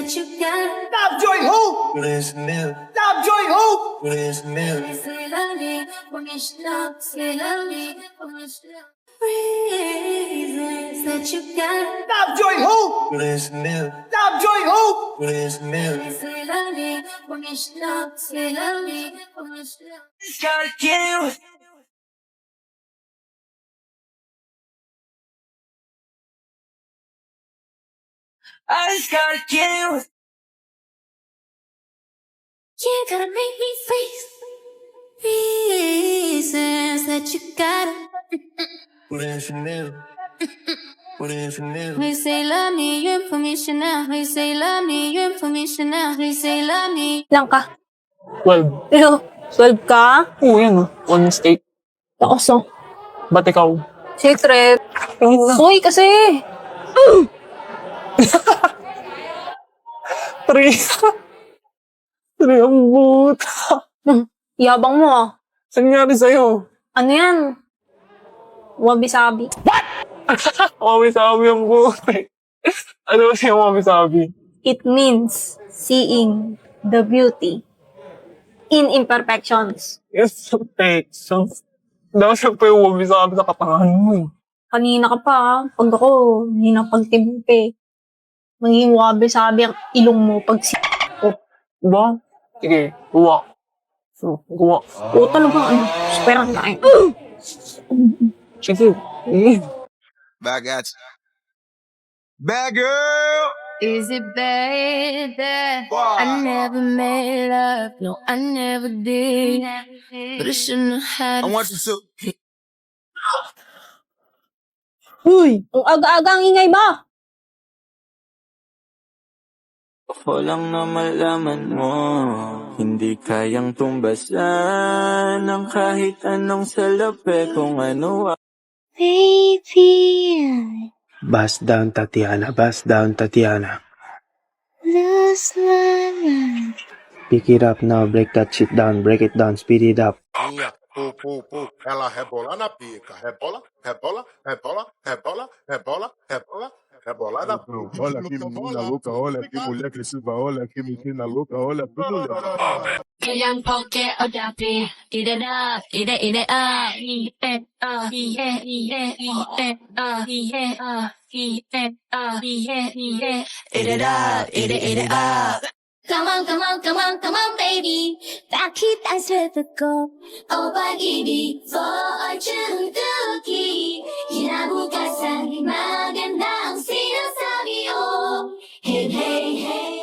that you got. Stop Joy who? Stop Joy who? Say love me, promise love. Say love me, promise love. Reasons that you got. Stop Joy who? Stop Joy who? Say love me, promise love. Say love me, promise love. Gotta kill. I just gotta kill. You gotta make me freeze. Reasons that you got. We say love me, your information now. We say love me, your information now. We say love me. Lang ka. 12. Pero, 12 ka? Oo, yan oh. One mistake. Lakoso. Ba't ikaw? Secret. Ayun na. Uy, kasi. Three. Three ang boot. Yabang mo ah. Saan nangyari sa'yo? Ano yan? Wabi-sabi. Wabi-sabi ang boot. Ano ba siya wabi-sabi? It means seeing the beauty in imperfections. Yes, perfection. Dapat siya pa yung wabi-sabi sa katangahan mo eh. Kanina ka pa ah. Pag ako, hindi na pagtimpe. Magiging wabi-sabi ang ilong mo pag ko. Diba? Sige, guwa. So, guwa. Oo talaga, ano, superan tayo. Sige. Eh. Back at you. Bad girl. Is it bad that Wow. I never made love? No, I never did. But I shouldn't have had I want you to. Uy, ang aga-aga ang ingay ba? Walang na malaman mo, hindi kayang tumbasan ng kahit anong salapi kung ano. Baby, Bust down, Tatiana. Bust down, Tatiana. lose my mind. Pick it up now. Break that shit down. Break it down. Speed it up. Minha, pu. Ela rebola na pica. Rebola, rebola, rebola, rebola, rebola, rebola. Rebola na pica. Olha que menina louca, olha que mulher agressiva, olha que menina louca, olha que mulher. Kailan poke o dati, ida da, ida Come on, baby. Bakit ang swerte ko? O pag-ibig, fortune cookie. Kinabukasan, maganda ang sinasabi, oh. Hey, hey, hey.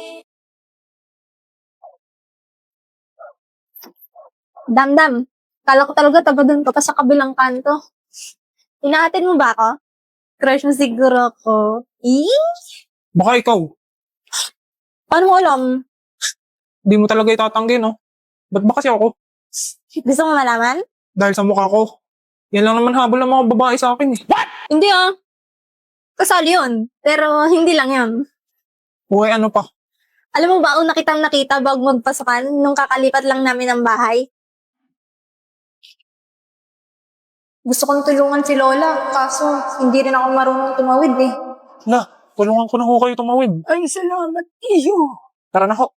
Damdam, kala ko talaga taga doon ka pa sa kabilang kanto. Inahatid mo ba ako? Crush mo siguro ako. Baka ikaw. Paano mo alam? Di mo talaga itatanggi, no? Ba't ba kasi ako? Gusto mo malaman? Dahil sa mukha ko. Yan lang naman habol ng mga babae sa akin eh. Hindi ah. Kasali yun. Pero hindi lang yun. Uy, ano pa? Alam mo ba, una kitang nakita bago magpasukan nung kakalipat lang namin ng bahay? Gusto kong tulungan si Lola, kaso hindi rin ako marunong tumawid eh. Na, tulungan ko na ho kayo tumawid. Ay, salamat iyo. Tara na ho.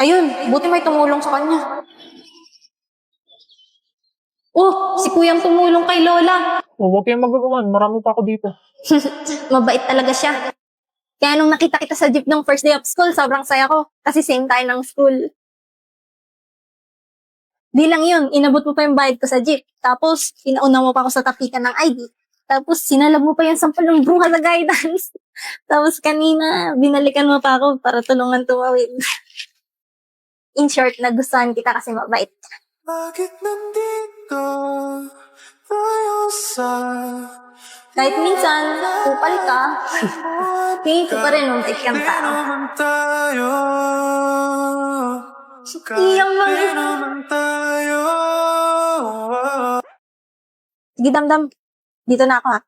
Ayun, buti may tumulong sa kanya. Oh, si Kuyang tumulong kay Lola. Huwag kayong magagawan. Marami pa ako dito. Mabait talaga siya. Kaya nung nakita kita sa jeep ng first day of school, sobrang saya ko. Kasi same tayo ng school. Di lang yun, inabot mo pa yung bayad ko sa jeep. Tapos, inauna mo pa ako sa tapikan ng ID. Tapos, sinalab mo pa yung sampal ng bunga sa guidance. Tapos, kanina, binalikan mo pa ako para tulungan tumawid. In short, nagustuhan kita kasi mabait. Bakit nandito tayo sa Kahit minsan, kupal ka, tingin ko pa rin muntik kang tao. naman tayo? Iyang mga... naman tayo? Sige, damdam. Dito na ako ha.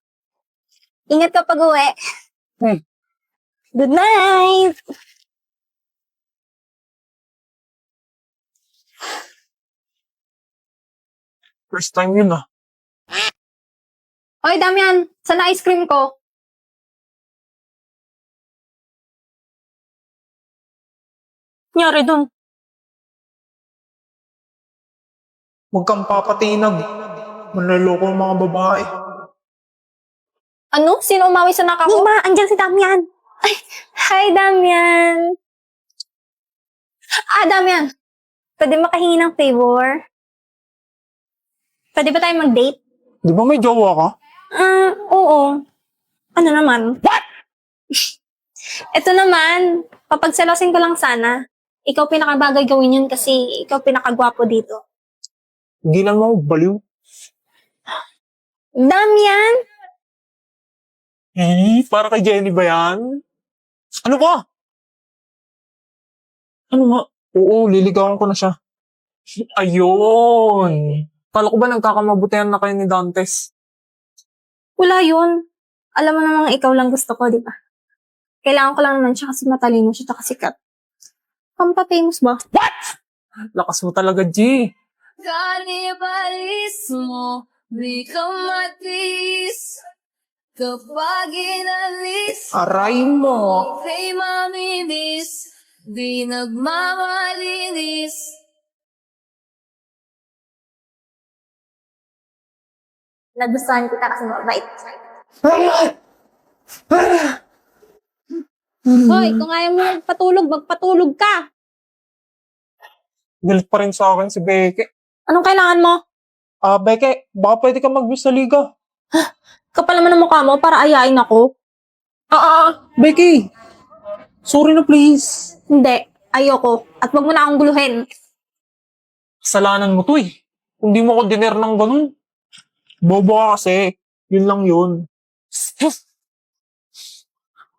Ingat ka pag uwi. Good night! First time yun ah. Hoy, Damian! Saan na ice cream ko? Nyari dun. Huwag kang papatinag. Manloloko ang mga babae. Ano? Sino umawi sa naka ko? Ma, andyan si Damian. Ay, hi Damian. Damian. Pwede makahingi ng favor? Pwede ba tayo mag-date? Di ba may jowa ka? Oo. Ano naman? What? Ito naman, papagsalosin ko lang sana. Ikaw pinakabagay gawin yun kasi ikaw pinakagwapo dito. Hindi lang mo, baliw. Damian! Para kay Jenny ba yan? Ano ba? Ano nga? Oo, liligawan ko na siya. Ayun! Kala ko ba nagkakamabutihan na kayo ni Dantes? Wala yun. Alam mo namang ikaw lang gusto ko, di ba? Kailangan ko lang naman siya kasi matalino siya tsaka sikat. Pampapamous ba? Lakas mo talaga, G. Kanibalis mo, di ka matis. Kapag inalis, Aray mo. ika'y mamimiss. Di nagmamalinis. Nagustuhan kita kasi mabait. Hoy, kung ayaw mo magpatulog, magpatulog ka. Galit pa rin sa akin si Beke. Anong kailangan mo? Beke, baka pwede ka mag-miss sa liga. Kapal naman ang mukha mo para ayain ako. Beke! Sorry na please. Hindi, ayoko. At wag mo na akong guluhin. Kasalanan mo to eh. Kung di mo ko diner ng ganun. Bobo ka kasi. Yun lang yun.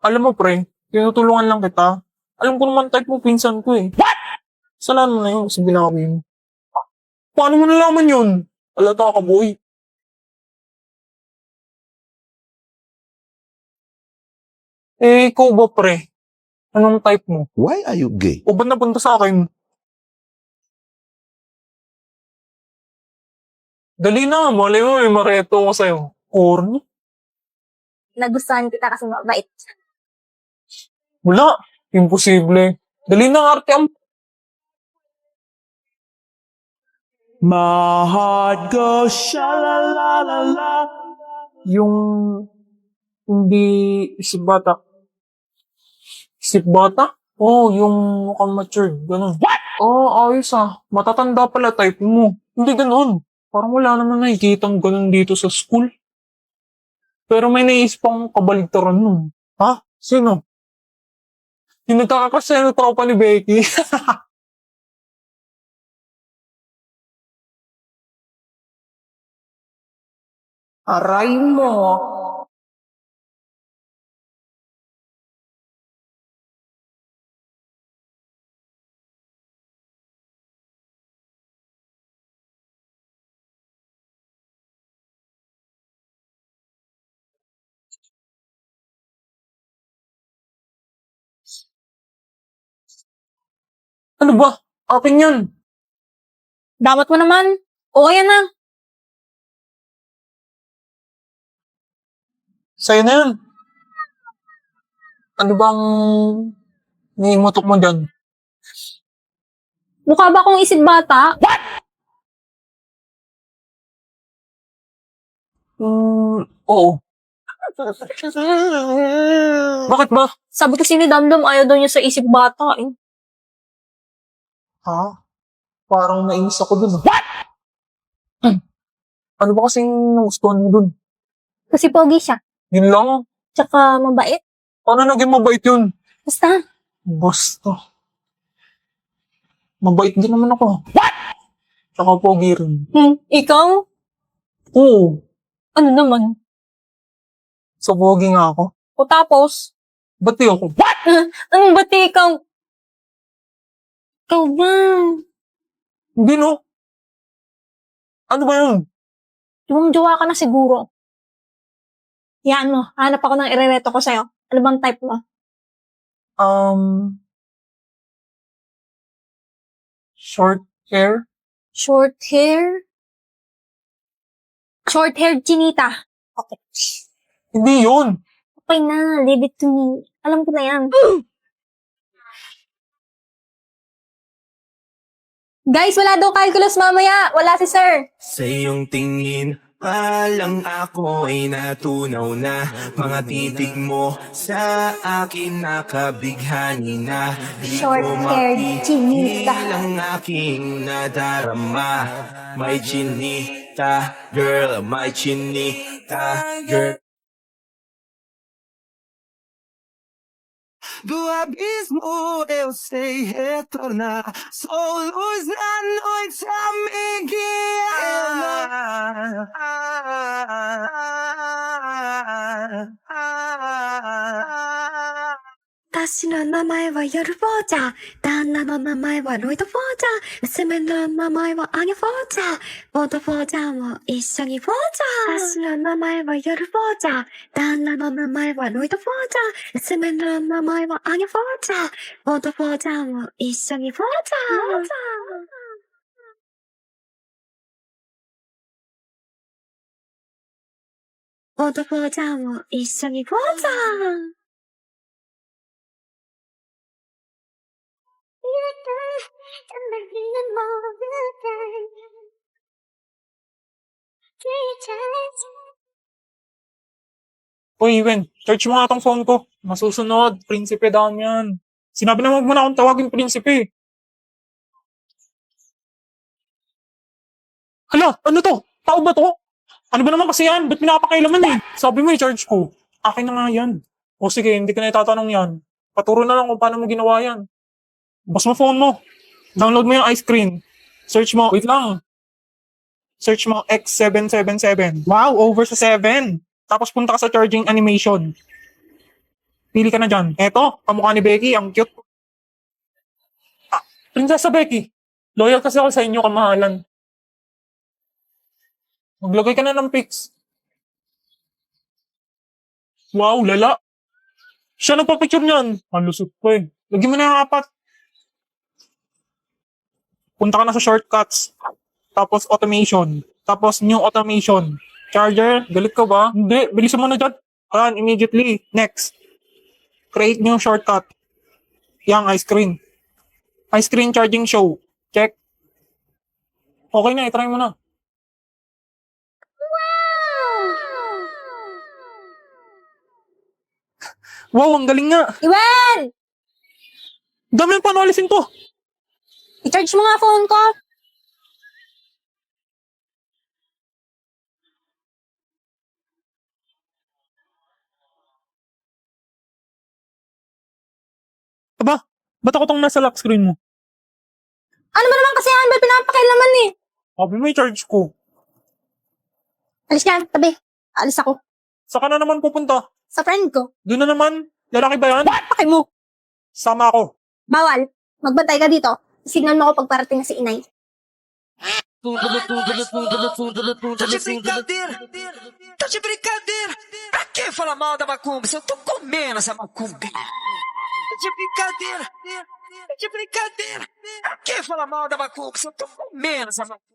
Alam mo pre, tinutulungan lang kita. Alam ko naman type mo pinsan ko eh. What? Kasalanan mo na yun kasi binawi mo. Paano mo nalaman yun? Alata ka boy. Ikaw ba pre? Anong type mo? Why are you gay? O ba't napunta sa akin? Dali na, malay mo, may mareto ko sa'yo. Corny? Nagustuhan kita kasi mabait. Wala. Imposible. Dali na, arte ang... My heart goes sha-la-la-la-la. Yung... Hindi... Isip bata. Isip bata? Oo, yung mukhang matured. Ganun. What? Oo, ayos ah. Matatanda pala type mo. Hindi ganun. Parang wala naman nakikitang ganun dito sa school. Pero may naisip akong kabaligtaran nun. Ha? Sino? Yung nagkakakasya na tropa ni Becky. Aray mo. Ano ba? Akin yan. Damat mo naman. Oo, yan na. Sa'yo na yan. Ano bang niimutok mo dyan? Mukha ba akong isip bata? Oo. Bakit ba? Sabi kasi ni Damdam, ayaw daw niya sa isip bata eh. Ha? Parang nainis ako dun. What? Ano ba kasing nagustuhan mo dun? Kasi pogi siya. Yun lang. Tsaka mabait. Paano naging mabait yun? Basta, Basta. Mabait din naman ako. What? Tsaka pogi rin. ikaw? Oo. Ano naman? So pogi nga ako. O tapos? Ba't di ako? What? Anong bati ikaw? Ikaw ba? Hindi no. Ano ba yun? Jowa ka na siguro. Yan mo, hanap ako ng irereto ko sa'yo. Ano bang type mo? Short hair? Short hair? Short hair chinita. Okay. Hindi yun. Okay na, leave it to me. Alam ko na yan. Guys, wala daw calculus mamaya. Wala si sir. Sa iyong tingin pa lang ako ay natunaw na. Mga titig mo sa akin nakabighani na. Di ko Short-haired chinita. mapigilan ang aking nadarama. May chinita, girl, may chinita, girl. Do abismo eu sei retornar. Sou luz da noite, amiguinha. 私の名前はヨルフォーチャー。旦那の名前はロイド・フォーチャー。娘の名前はアニャ・フォーチャー。ボート・フォーチャーも一緒にフォーチャー。私の名前はヨルフォーチャー。旦那の名前はロイド・フォーチャー。娘の名前はアニャ・フォーチャー。ボート・フォーチャーも一緒にフォーチャー。ボート・フォーチャーも一緒にフォーチャー。Uy, Wen, charge mo nga tong phone ko. Masusunod, prinsipe daw yan. Sinabi na wag mo na akong tawagin prinsipe. Hala, ano to? Tao ba to? Ano ba naman kasi yan? Ba't pinapakailaman eh? Sabi mo i-charge ko. Akin na nga yan. O sige, hindi ka na itatanong yan. Paturo na lang kung paano mo ginawa yan. Bus mo phone mo. Download mo yung ice cream. Search mo, wait lang. Search mo X777. Wow, over sa 7. Tapos punta ka sa charging animation. Pili ka na dyan. Eto, kamukha ni Becky, ang cute. Ah, Prinsesa Becky. Loyal kasi ako sa inyo, kamahalan. Maglagay ka na ng pics. Wow, lala. Siya nagpa-picture niyan. Ang lusot ko eh. Lagyan mo na yung 4. Punta ka na sa shortcuts. Tapos automation. Tapos new automation. Charger, galit ka ba? Hindi, bilisan mo na dyan. Ayan, immediately. Next. Create new shortcut. Yang ice cream. Ice cream charging show. Check. Okay na, itry mo na. Wow, ang galing nga. Iwan! Dami yung paano alisin to. I-charge mo nga phone ko. Aba, ba't ako tong nasa lock screen mo? Ano ba naman kasi yan? Ba't pinapakailaman eh? Sabi mo i-charge ko. Alis ka, tabi. Alis ako. Saan ka na naman pupunta? Sa friend ko. Doon na naman. Lalaki ba yan? Paki mo. Sama ako. Bawal. Magbantay ka dito. Signal mo ako pag parating na si inay. Tá de brincadeira? Tá de brincadeira? Pra que falar mal da macumba se eu tô comendo essa macumba? Tá de brincadeira? Tá de brincadeira? Pra que falar mal da macumba se eu tô comendo essa macumba?